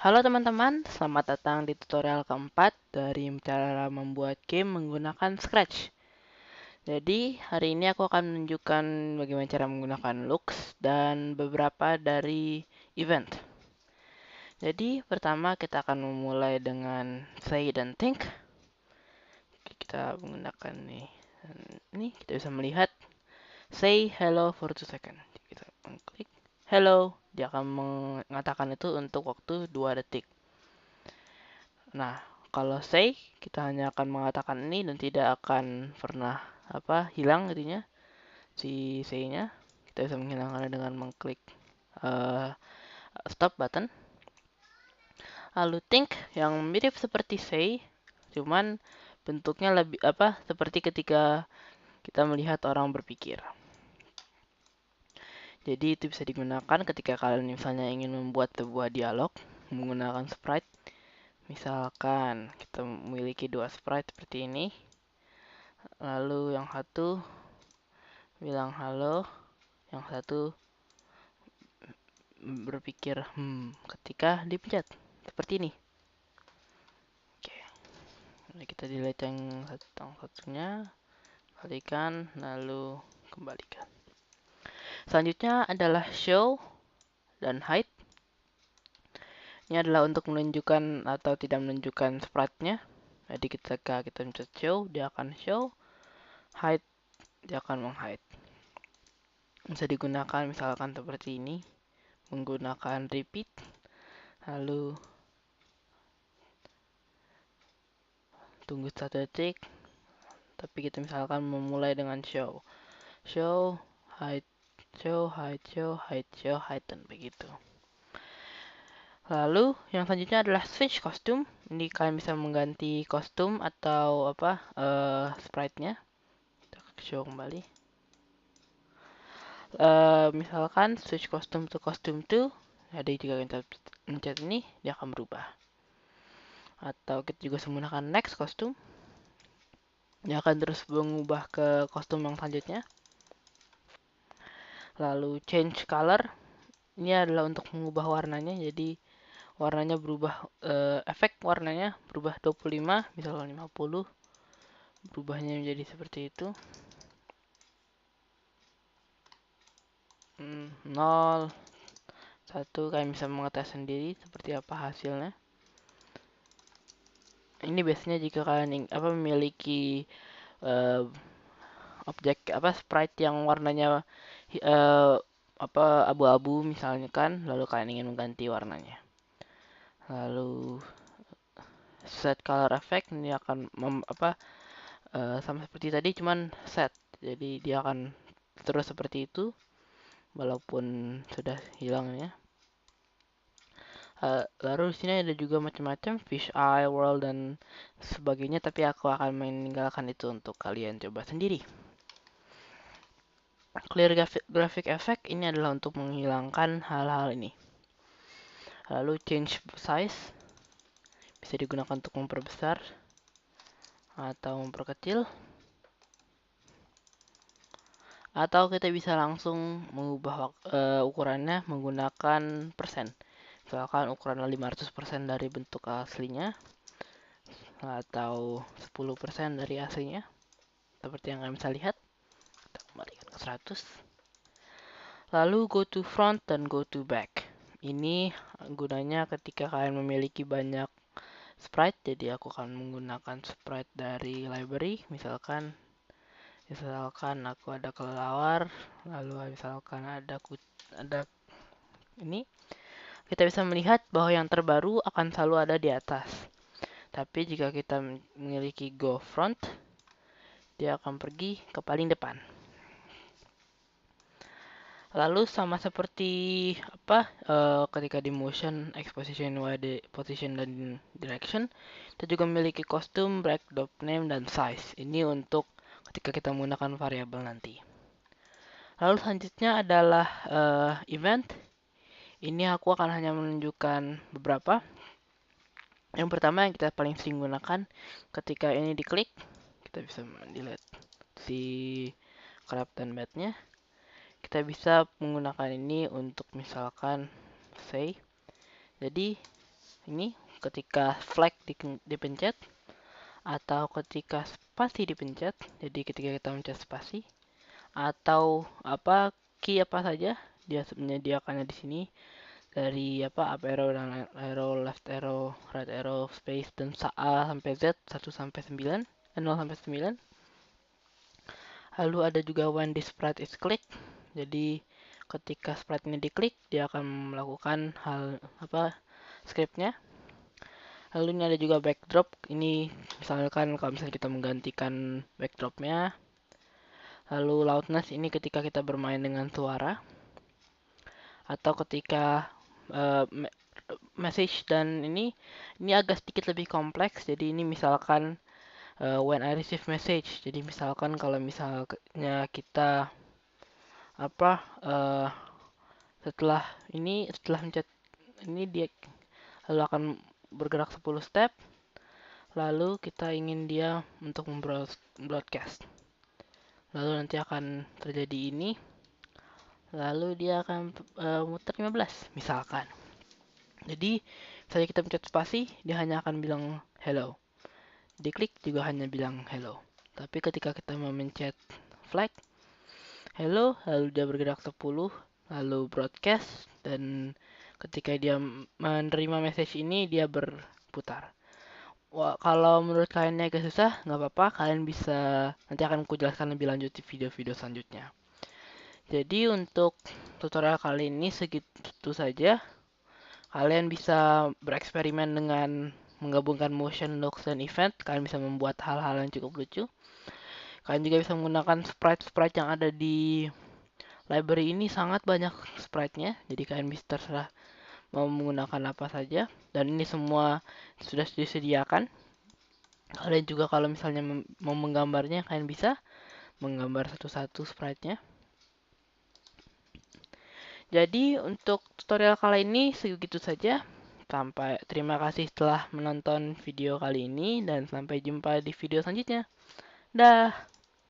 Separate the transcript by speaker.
Speaker 1: Halo teman-teman, selamat datang di tutorial keempat dari cara membuat game menggunakan Scratch. Jadi, hari ini aku akan menunjukkan bagaimana cara menggunakan Lux dan beberapa dari event. Jadi, pertama kita akan memulai dengan say dan think. Kita menggunakan ini kita bisa melihat say hello for 2 seconds. Kita mengklik hello, dia akan mengatakan itu untuk waktu 2 detik. Nah, kalau say, kita hanya akan mengatakan ini dan tidak akan pernah hilang intinya si say-nya. Kita bisa menghilangkannya dengan mengklik uh, stop button. Lalu think yang mirip seperti say, cuman bentuknya lebih seperti ketika kita melihat orang berpikir. Jadi itu bisa digunakan ketika kalian misalnya ingin membuat sebuah dialog menggunakan sprite. Misalkan kita memiliki 2 sprite seperti ini. Lalu yang satu bilang halo, yang satu berpikir ketika dipencet seperti ini. Oke, jadi kita delete yang satunya, kembalikan, lalu kembalikan. Selanjutnya adalah show dan hide. Ini adalah untuk menunjukkan atau tidak menunjukkan sprite-nya. Jadi ketika kita mencet show, dia akan show. Hide, dia akan menghide. Bisa digunakan misalkan seperti ini, menggunakan repeat, lalu tunggu 1 detik, tapi kita misalkan memulai dengan show, hide, show, hide, show, hide, show, hide, dan begitu. Lalu yang selanjutnya adalah switch costume. Ini kalian bisa mengganti kostum atau sprite-nya. Kita show kembali. Misalkan switch costume to costume 2. Jadi jika kita mencet ini, dia akan berubah. Atau kita juga menggunakan next costume. Dia akan terus mengubah ke kostum yang selanjutnya. Lalu change color. Ini adalah untuk mengubah warnanya. Jadi warnanya berubah, efek warnanya berubah 25, misalkan 50. Berubahnya menjadi seperti itu. 0, 1, kalian bisa mengetes sendiri seperti apa hasilnya. Ini biasanya jika kalian memiliki uh, objek sprite yang warnanya uh, abu-abu misalnya kan, lalu kalian ingin mengganti warnanya. Lalu set color effect ini akan sama seperti tadi, cuman set. Jadi dia akan terus seperti itu walaupun sudah hilangnya. Lalu di sini ada juga macam-macam fish eye, world dan sebagainya, tapi aku akan meninggalkan itu untuk kalian coba sendiri. Clear graphic effect ini adalah untuk menghilangkan hal-hal ini. Lalu change size bisa digunakan untuk memperbesar atau memperkecil. Atau kita bisa langsung mengubah ukurannya menggunakan persen. Misalkan ukuran 500% dari bentuk aslinya atau 10% dari aslinya. Seperti yang kalian bisa lihat. Kita kembalikan ke 100. Lalu go to front dan go to back. Ini gunanya ketika kalian memiliki banyak sprite. Jadi aku akan menggunakan sprite dari library. Misalkan aku ada kelelawar, lalu misalkan ada ini. Kita bisa melihat bahwa yang terbaru akan selalu ada di atas. Tapi jika kita memiliki go front, dia akan pergi ke paling depan. Lalu sama seperti ketika di motion, exposition, position dan direction, kita juga memiliki kostum, break, dop name dan size. Ini untuk ketika kita menggunakan variabel nanti. Lalu selanjutnya adalah event. Ini aku akan hanya menunjukkan beberapa. Yang pertama yang kita paling sering gunakan ketika ini diklik, kita bisa delete si crap dan bed-nya. Kita bisa menggunakan ini untuk misalkan say. Jadi ini ketika flag dipencet atau ketika spasi dipencet. Jadi ketika kita mencet spasi atau apa key apa saja dia menyediakannya di sini dari apa up arrow dan arrow, left arrow, right arrow, space dan A sampai Z 1 sampai 9, 0 sampai 9. Lalu ada juga when this sprite is click. Jadi ketika sprite ini diklik, dia akan melakukan hal apa scriptnya. Lalu ini ada juga backdrop. Ini misalkan kalau misalnya kita menggantikan backdropnya. Lalu loudness ini ketika kita bermain dengan suara atau ketika message, dan ini agak sedikit lebih kompleks. Jadi ini misalkan when I receive message. Jadi misalkan kalau misalnya kita apa setelah mencet ini dia lalu akan bergerak 10 step, lalu kita ingin dia untuk broadcast, lalu nanti akan terjadi ini, lalu dia akan muter 15 misalkan. Jadi misalnya kita mencet spasi, dia hanya akan bilang hello, diklik juga hanya bilang hello. Tapi ketika kita memencet flag hello, lalu dia bergerak 10, lalu broadcast, dan ketika dia menerima message ini dia berputar. Wah, kalau menurut kalian ini agak susah, nggak apa-apa, kalian bisa nanti akan aku jelaskan lebih lanjut di video-video selanjutnya. Jadi untuk tutorial kali ini segitu saja. Kalian bisa bereksperimen dengan menggabungkan motion, looks, dan event. Kalian bisa membuat hal-hal yang cukup lucu. Kalian juga bisa menggunakan sprite-sprite yang ada di library ini, sangat banyak sprite-nya. Jadi kalian bisa terserah mau menggunakan apa saja, dan ini semua sudah disediakan. Kalian juga kalau misalnya mau menggambarnya, kalian bisa menggambar satu-satu sprite-nya. Jadi untuk tutorial kali ini segitu saja. Terima kasih telah menonton video kali ini dan sampai jumpa di video selanjutnya. Dah.